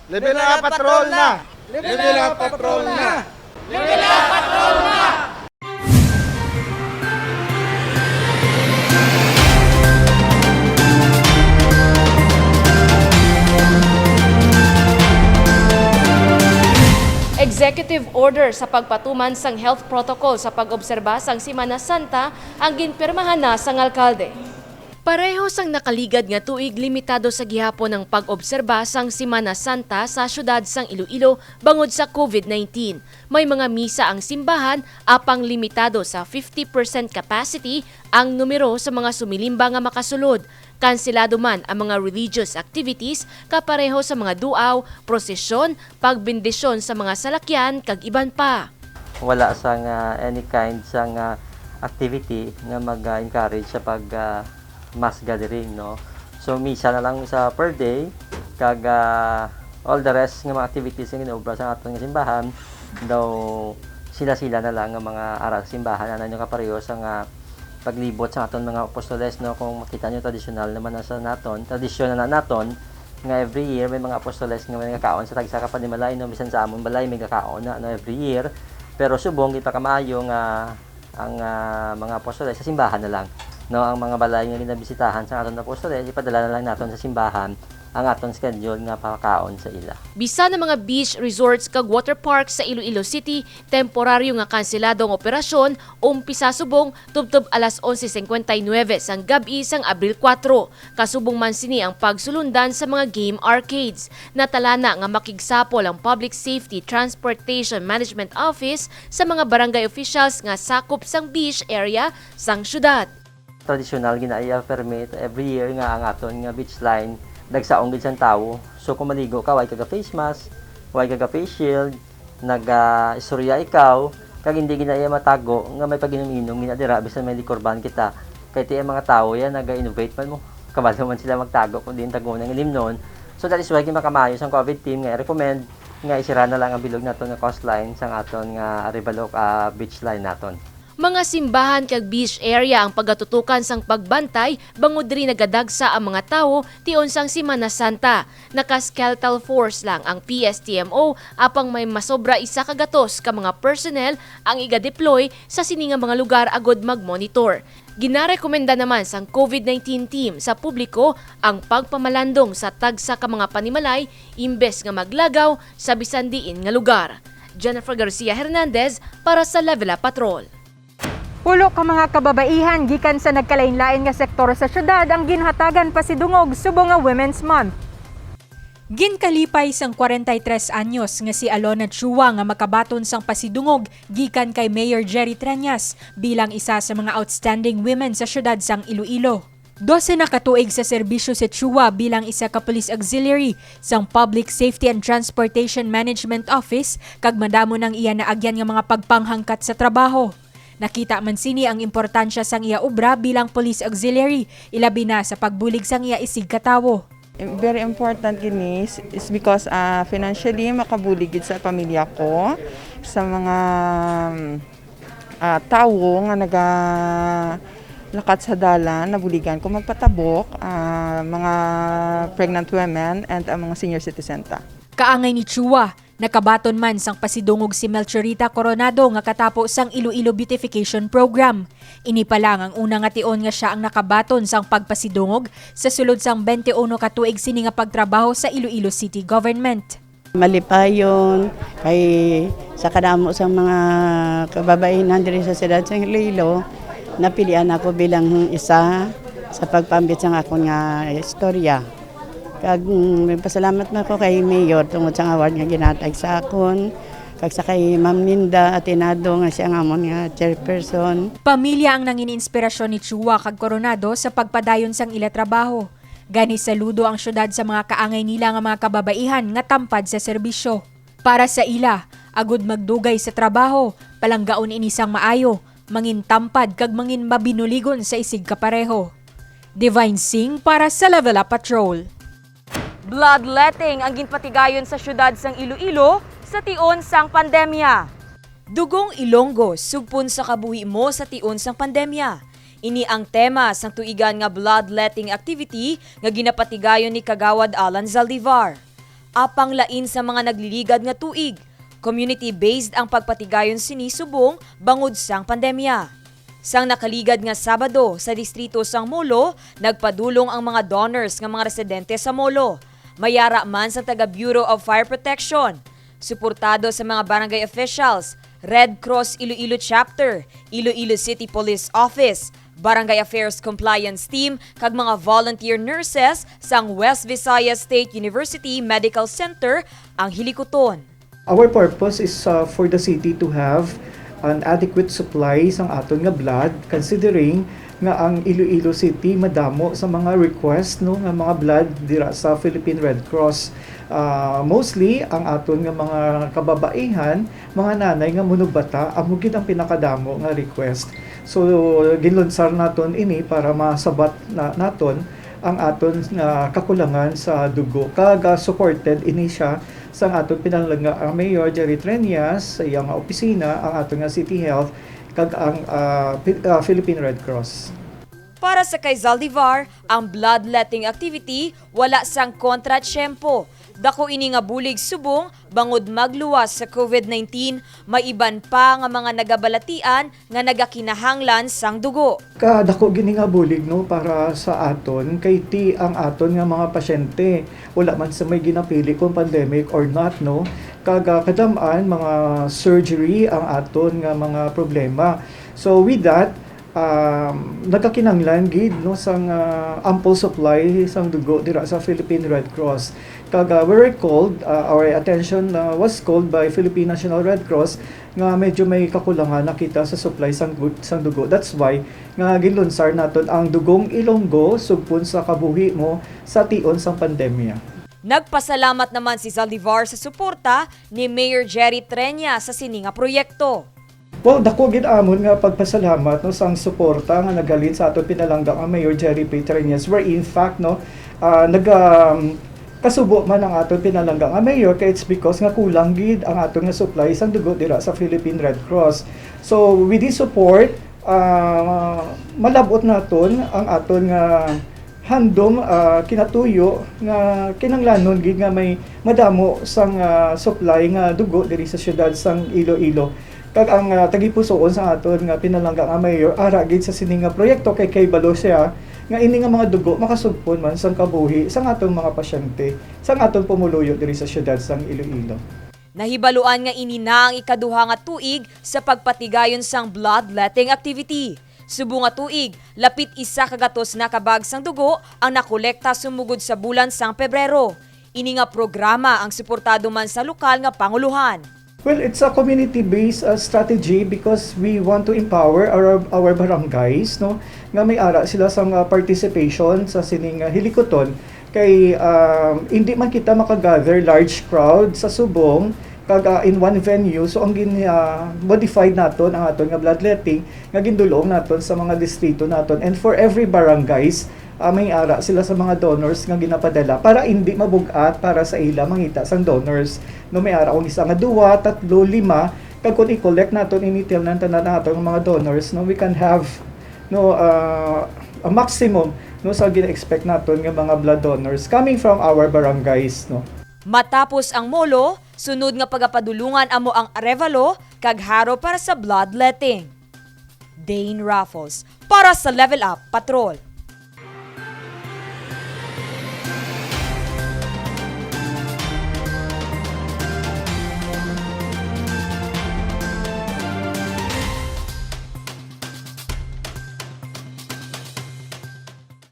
Level up patrol na! Level up patrol na! Executive order sa pagpatuman sang health protocol sa pag-obserba sang Semana Santa ang ginpirmahan na sang alkalde. Pareho sang nakaligad nga tuig limitado sa gihapon ng pag-obserba sang Semana Santa sa syudad sang Iloilo bangod sa COVID-19. May mga misa ang simbahan apang limitado sa 50% capacity ang numero sa mga sumilimba nga makasulod. Kanselado man ang mga religious activities kapareho sa mga duaw, prosesyon, pagbindisyon sa mga salakyan kag iban pa. Wala sang any kind sang activity nga mag-encourage sa pag mass gathering, no. So misa na lang sa per day kag all the rest nga mga activities nga ginaobra sa aton nga simbahan daw sila na lang nga mga aral sa simbahan ano kapareho sa nga paglibot sa aton mga apostoles, no. Kung makita nyo tradisyonal naman na sa naton, tradisyon na naton nga every year may mga apostoles nga may kakaon sa tagsa ka panimalay, no. Bisan sa amon balay may kakaon na no, every year, pero subong kita kamaayo nga ang mga apostoles sa simbahan na lang, no. Ang mga balay nga ginabisitahan sa aton apostoles ipadala na lang naton sa simbahan ang aton schedule nga pakaon sa ila. Bisa ng mga beach resorts kag water parks sa Iloilo City, temporaryo nga kanseladong operasyon umpisa subong tubtob alas 11:59 sang gabi sang Abril 4. Kasubong man sini ang pagsulundan sa mga game arcades. Natalana nga makigsapol ang Public Safety Transportation Management Office sa mga barangay officials nga sakop sang beach area sang syudad. Traditional ginaiya permit every year nga ang aton nga beach line dagsaong gid sang tawo. So kung maligo ka, way kaga face mask, way kaga face shield, istorya ikaw, kag hindi ginaiya matago nga may paginom-inom ginadira bisan may likorban kita. Kay ti mga tawo yan naga-innovate man mo. Kabalo man sila magtago kung di tago ng limnon. So that is why makamayo sang COVID team nga recommend nga isira na lang ang bilog naton nga coastline sang aton nga Arribalok beach line naton. Mga simbahan kag beach area ang pagatutukan sang pagbantay bangod diri nagadagsa ang mga tawo tion sang Semana Santa. Naka-skeletal force lang ang PSTMO apang may masobra isa ka gatos ka mga personnel ang iga-deploy sa siningang mga lugar agod mag-monitor. Ginarekomenda naman sang COVID-19 team sa publiko ang pagpamalandong sa tagsa ka mga panimalay imbes nga maglagaw sa bisan diin nga lugar. Jennifer Garcia Hernandez para sa Level Up Patrol. Pulo ka mga kababaihan gikan sa nagkalain-lain nga sektor sa syudad ang ginhatagan pasidungog subong nga Women's Month. Ginkalipay sang 43 anyos nga si Alona Chua nga makabaton sang pasidungog gikan kay Mayor Jerry Treñas bilang isa sa mga outstanding women sa syudad sang Iloilo. 12 na katuig sa serbisyo si Chua bilang isa ka police auxiliary sang Public Safety and Transportation Management Office kag madamo nang iya naagyan nga mga pagpanghangkat sa trabaho. Nakita man sini ang importansya sang iya obra bilang police auxiliary, ilabi na sa pagbulig sang iya isig katawo. Very important gini is because financially makabulig gid sa pamilya ko, sa mga tawo nga lakat sa dalan, nabuligan ko magpatabok, mga pregnant women and ang mga senior citizen ta. Kaangay ni Chua, nakabaton man sang pasidungog si Melchorita Coronado nga katapo sang Iloilo Beautification Program. Ini pa lang ang una nga tion nga siya ang nakabaton sang pagpasidungog sa sulod sang 21 katuig sini nga pagtrabaho sa Iloilo City Government. Malipayon kay sa kadamo sa mga kababaihan diri sa siyudad sang Iloilo, napilian ako bilang isa sa pagpambit sang akon nga istorya. Kag pasalamat na ako kay Mayor tungod sa award nga ginatag sa akon, kag sa kay Ma'am Linda Atenado nga siya nga amon nga chairperson. Pamilya ang nangin inspirasyon ni Chua kag Coronado sa pagpadayon sang ila trabaho. Gani saludo ang syudad sa mga kaangay nila nga mga kababaihan nga tampad sa serbisyo. Para sa ila, agud magdugay sa trabaho, palanggaon ini sang maayo, mangin tampad kag mangin mabinuligon sa isig kapareho. Divine Singh para sa Level Up Patrol. Bloodletting ang ginpatigayon sa syudad sang Iloilo sa tion sang pandemya. Dugong Ilonggo, sugpon sa kabuhi mo sa tion sang pandemya. Ini ang tema sang tuigan nga bloodletting activity nga ginapatigayon ni Kagawad Alan Zaldivar. apang lain sa mga nagliligad nga tuig. Community-based ang pagpatigayon sinisubong bangod sang pandemya. Sang nakaligad nga Sabado sa distrito sang Molo, nagpadulong ang mga donors nga mga residente sa Molo. Mayara man sa taga Bureau of Fire Protection. Suportado sa mga barangay officials, Red Cross Iloilo Chapter, Iloilo City Police Office, Barangay Affairs Compliance Team, kag mga volunteer nurses sang West Visayas State University Medical Center ang hilikuton. Our purpose is for the city to have an adequate supply sang aton nga blood, considering nga ang Iloilo City madamo sa mga request no nga mga blood dira sa Philippine Red Cross. Mostly ang aton nga mga kababaihan, mga nanay nga munugbata, amo gid ang pinakadamo nga request. So ginlunsar naton ini para masabat naton ang aton nga kakulangan sa dugo. Kaga supported ini siya sa aton pinalangga ang Mayor Jerry Treñas sa iyang opisina, ang aton nga City Health kag ang Philippine Red Cross. Para sa kay Zaldivar, ang bloodletting activity wala sang kontra-tiyempo. Dako ini nga bulig subong bangod magluwas sa COVID-19, may iban pa nga mga nagabalatian nga nagakinahanglan sang dugo. Kadako gini nga bulig no para sa aton kay ti ang aton nga mga pasyente wala man sa may ginapili kung pandemic or not no. Kadamaan mga surgery ang aton nga mga problema. So with that, nagkakinanglan gid no sang ample supply sang dugo dira sa Philippine Red Cross. Our attention was called by Philippine National Red Cross nga medyo may kakulangan nakita sa supply sang dugo. That's why nga gilunsar naton ang dugong Ilonggo sugpon sa kabuhi mo sa tion sang pandemya. Nagpasalamat naman si Zaldivar sa suporta ni Mayor Jerry Treñas sa sininga proyekto. Well, dako gid amon nga pagpasalamat no sang suporta nga nagalit sa aton pinalanggang ang Mayor Jerry P. Treñas, where in fact no kasubo man ang aton pinalanggang ang mayor kay it's because nga kulang gid ang aton nga supply sang dugo dira sa Philippine Red Cross. So with this support, malabot naton ang aton nga handom kinatuyo nga kinanglanon gid nga may madamo sang supply nga dugo diri sa syudad sang Iloilo. Kag ang tagipusoon sa aton nga pinalanggang ang mayor ara gid sa sining nga proyekto kay balo siya nga ini nga mga dugo makasugpon man sang kabuhi sang atong mga pasyente sang atong pumuluyo diri sa syudad sang Iloilo. Nahibaluan nga ini na ang ikaduha nga tuig sa pagpatigayon sang bloodletting activity. Subong nga tuig, lapit 1 kagatos na kabag sang dugo ang nakolekta sumugod sa bulan sang Pebrero. Ini nga programa ang suportado man sa lokal nga panguluhan. Well, it's a community-based strategy because we want to empower our barangays, no? Nga may ara sila sa participation sa sining hilikoton kay hindi man kita makagather large crowd sa subong kag in one venue. So ang modified naton ang aton nga bloodletting nga gindulong naton sa mga distrito naton, and for every barangays may ara sila sa mga donors nga ginapadala para hindi mabugat para sa ila mangita sang donors. No may ara kung isa nga 2, 3, 5 kag kun i-collect naton initil nan tanan naton mga donors, no we can have a maximum no sa gina-expect naton nga mga blood donors coming from our barangays, no. Matapos ang Molo, sunod nga pagapadulungan amo ang Arevalo kag Haro para sa bloodletting. Dane Raffles para sa Level Up Patrol.